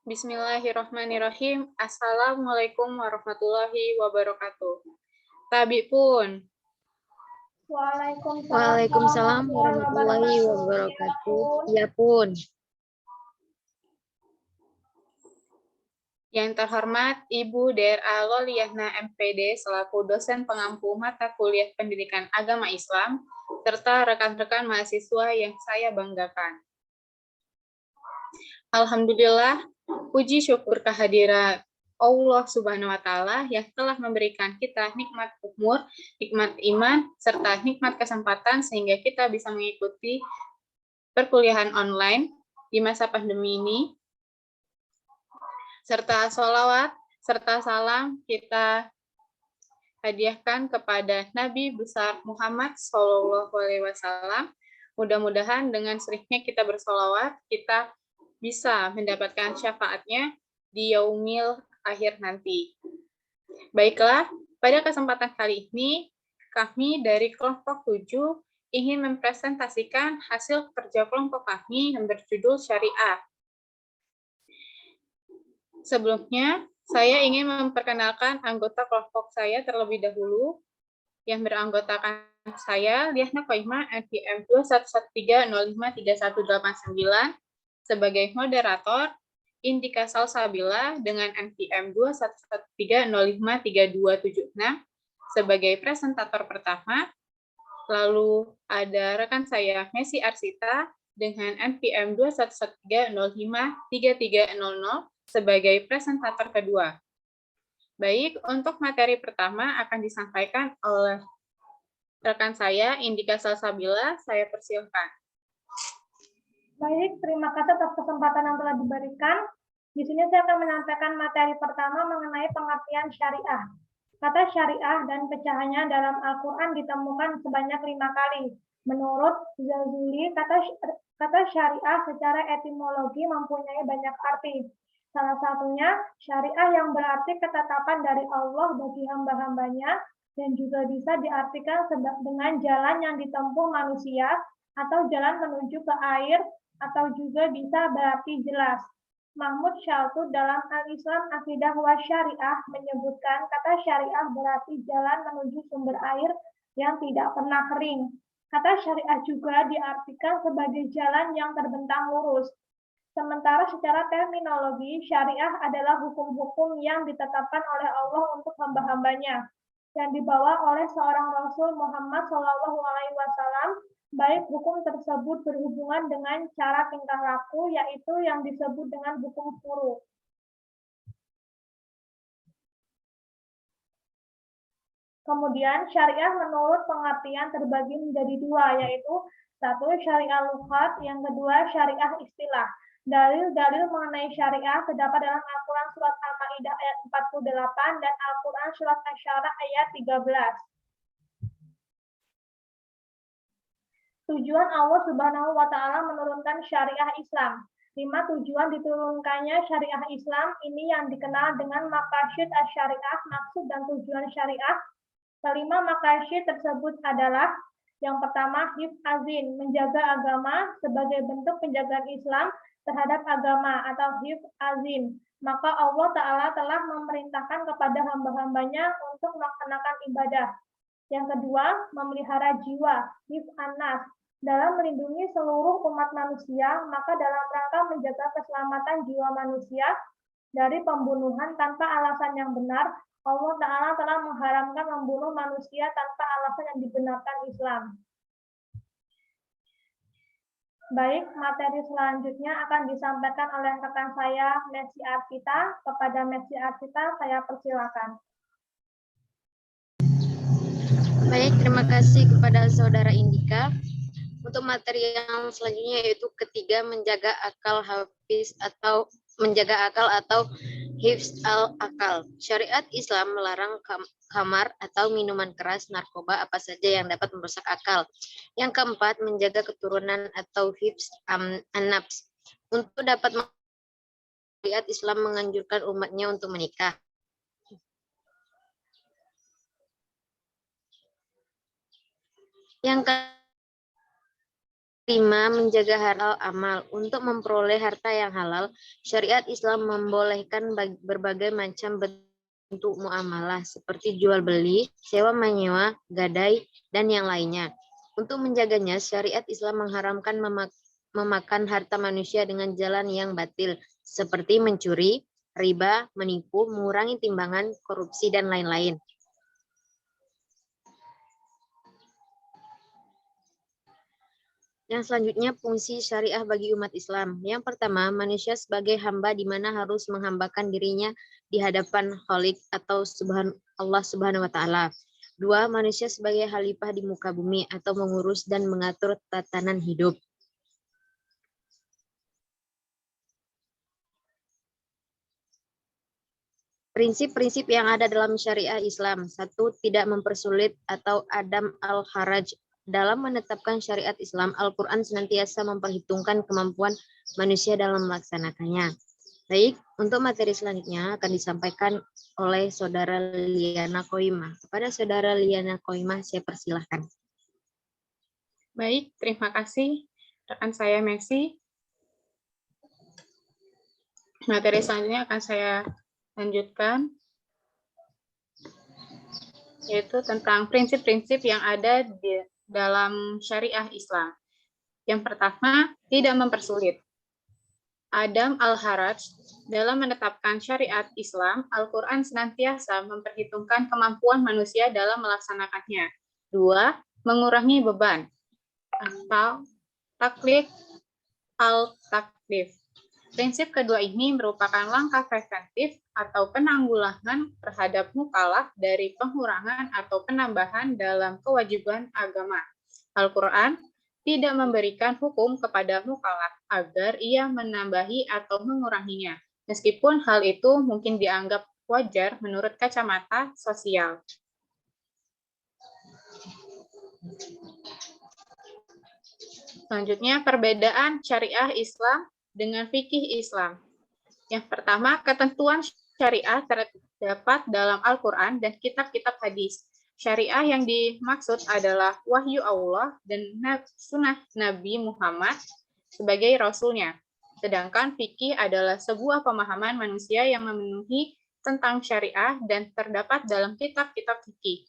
Bismillahirrahmanirrahim. Assalamualaikum warahmatullahi wabarakatuh. Tabi pun. Waalaikumsalam warahmatullahi wabarakatuh. Iya pun. Yang terhormat Ibu Dr. Loliahna MPD selaku dosen pengampu mata kuliah pendidikan agama Islam, serta rekan-rekan mahasiswa yang saya banggakan. Alhamdulillah, puji syukur kehadiran Allah Subhanahu wa Ta'ala yang telah memberikan kita nikmat umur, nikmat iman, serta nikmat kesempatan sehingga kita bisa mengikuti perkuliahan online di masa pandemi ini. Serta sholawat, serta salam kita hadiahkan kepada Nabi besar Muhammad SAW. Mudah-mudahan dengan seringnya kita bersolawat, kita bisa mendapatkan syafaatnya di yaumil akhir nanti. Baiklah, pada kesempatan kali ini, kami dari kelompok 7 ingin mempresentasikan hasil kerja kelompok kami yang berjudul Syariah. Sebelumnya, saya ingin memperkenalkan anggota kelompok saya terlebih dahulu, yang beranggotakan saya, Liahna Qoimah, NPM 21130531899, sebagai moderator, Indika Salsabila dengan NPM 21130532276 sebagai presentator pertama, lalu ada rekan saya Messi Arsita dengan NPM 21130533300 sebagai presentator kedua. Baik, untuk materi pertama akan disampaikan oleh rekan saya Indika Salsabila, saya persilahkan. Baik, terima kasih atas kesempatan yang telah diberikan. Di sini saya akan menyampaikan materi pertama mengenai pengertian syariah. Kata syariah dan pecahannya dalam Al-Quran ditemukan sebanyak 5 kali. Menurut Zazuli, kata syariah secara etimologi mempunyai banyak arti. Salah satunya, syariah yang berarti ketetapan dari Allah bagi hamba-hambanya, dan juga bisa diartikan dengan jalan yang ditempuh manusia, atau jalan menuju ke air, atau juga bisa berarti jelas. Mahmud Shaltut dalam Al-Islam Aqidah wa Syariah menyebutkan kata syariah berarti jalan menuju sumber air yang tidak pernah kering. Kata syariah juga diartikan sebagai jalan yang terbentang lurus. Sementara secara terminologi, syariah adalah hukum-hukum yang ditetapkan oleh Allah untuk hamba-hambanya dan dibawa oleh seorang Rasul Muhammad SAW. Baik hukum tersebut berhubungan dengan cara tingkah laku, yaitu yang disebut dengan hukum furu. Kemudian syariah menurut pengertian terbagi menjadi dua, yaitu satu syariah lughat, yang kedua syariah istilah. Dalil-dalil mengenai syariah terdapat dalam Al-Quran Surat Al-Ma'idah ayat 48 dan Al-Quran Surat Asy-Syara ayat 13. Tujuan Allah Subhanahu wa Ta'ala menurunkan syariah Islam. 5 tujuan diturunkannya syariah Islam ini yang dikenal dengan maqasid asy-syariah, maksud dan tujuan syariah. Kelima maqasid tersebut adalah yang pertama hifz azin, menjaga agama sebagai bentuk penjagaan Islam terhadap agama atau hifz azin. Maka Allah Ta'ala telah memerintahkan kepada hamba-hambanya untuk melaksanakan ibadah. Yang kedua, memelihara jiwa, hifz an-nafs, dalam melindungi seluruh umat manusia, maka dalam rangka menjaga keselamatan jiwa manusia dari pembunuhan tanpa alasan yang benar, Allah Ta'ala telah mengharamkan membunuh manusia tanpa alasan yang dibenarkan Islam. Baik, materi selanjutnya akan disampaikan oleh rekan saya, Messi Arsita. Kepada Messi Arsita, saya persilakan. Baik, terima kasih kepada Saudara Indika. Untuk materi yang selanjutnya yaitu ketiga, menjaga akal hifz al-akal. Syariat Islam melarang khamar atau minuman keras, narkoba, apa saja yang dapat merusak akal. Yang keempat, menjaga keturunan atau hifz an-nafs. Untuk dapat syariat Islam menganjurkan umatnya untuk menikah. Yang 5. Menjaga halal amal. Untuk memperoleh harta yang halal, syariat Islam membolehkan berbagai macam bentuk muamalah seperti jual beli, sewa menyewa, gadai, dan yang lainnya. Untuk menjaganya, syariat Islam mengharamkan memakan harta manusia dengan jalan yang batil, seperti mencuri, riba, menipu, mengurangi timbangan, korupsi, dan lain-lain. Yang selanjutnya, fungsi syariah bagi umat Islam. Yang pertama, manusia sebagai hamba di mana harus menghambakan dirinya di hadapan Khalik atau Allah Subhanahu wa taala. 2. Manusia sebagai khalifah di muka bumi atau mengurus dan mengatur tatanan hidup. Prinsip-prinsip yang ada dalam syariah Islam. 1. Tidak mempersulit atau adam al-haraj. Dalam menetapkan syariat Islam, Al-Quran senantiasa memperhitungkan kemampuan manusia dalam melaksanakannya. Baik, untuk materi selanjutnya akan disampaikan oleh Saudara Liana Koimah. Kepada Saudara Liana Koimah, saya persilahkan. Baik, terima kasih rekan saya Messi. Materi selanjutnya akan saya lanjutkan, yaitu tentang prinsip-prinsip yang ada di dalam syariah Islam. Yang pertama, tidak mempersulit. Adam al-Haraj, dalam menetapkan syariat Islam, Al-Quran senantiasa memperhitungkan kemampuan manusia dalam melaksanakannya. 2. Mengurangi beban atau taklif al-taklif. Prinsip kedua ini merupakan langkah preventif atau penanggulangan terhadap mukallaf dari pengurangan atau penambahan dalam kewajiban agama. Al-Quran tidak memberikan hukum kepada mukallaf agar ia menambahi atau menguranginya, meskipun hal itu mungkin dianggap wajar menurut kacamata sosial. Selanjutnya, perbedaan syariah Islam dengan fikih Islam. Yang pertama, ketentuan syariah terdapat dalam Al-Quran dan kitab-kitab hadis. Syariah yang dimaksud adalah wahyu Allah dan sunnah Nabi Muhammad sebagai Rasulnya. Sedangkan fikih adalah sebuah pemahaman manusia yang memenuhi tentang syariah dan terdapat dalam kitab-kitab fikih.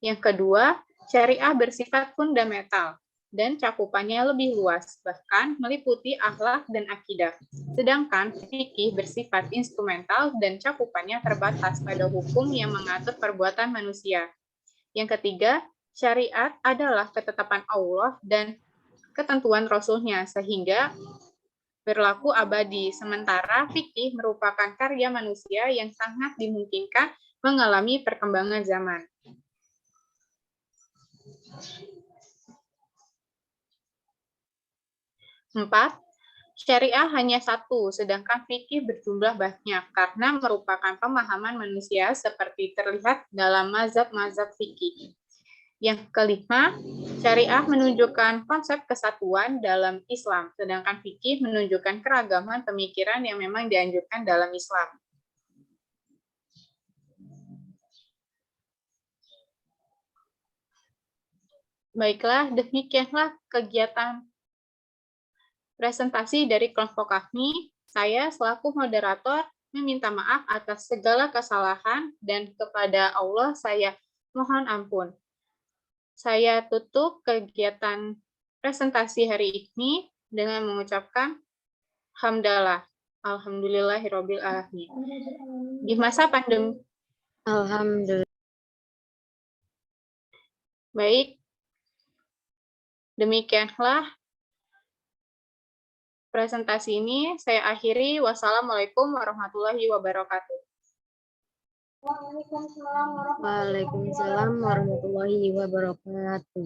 Yang kedua, syariah bersifat fundamental dan cakupannya lebih luas, bahkan meliputi akhlak dan akidah. Sedangkan fikih bersifat instrumental dan cakupannya terbatas pada hukum yang mengatur perbuatan manusia. Yang ketiga, syariat adalah ketetapan Allah dan ketentuan Rasul-Nya, sehingga berlaku abadi, sementara fikih merupakan karya manusia yang sangat dimungkinkan mengalami perkembangan zaman. 4. Syariah hanya satu, sedangkan fikih berjumlah banyak karena merupakan pemahaman manusia seperti terlihat dalam mazhab-mazhab fikih. Yang kelima, syariah menunjukkan konsep kesatuan dalam Islam, sedangkan fikih menunjukkan keragaman pemikiran yang memang dianjurkan dalam Islam. Baiklah, demikianlah kegiatan presentasi dari kelompok kami. Saya selaku moderator meminta maaf atas segala kesalahan dan kepada Allah saya mohon ampun. Saya tutup kegiatan presentasi hari ini dengan mengucapkan hamdalah. Alhamdulillahirabbil alamin. Di masa pandemi. Alhamdulillah. Baik. Demikianlah presentasi ini saya akhiri. Wassalamualaikum warahmatullahi wabarakatuh. Waalaikumsalam warahmatullahi Waalaikumsalam warahmatullahi wabarakatuh.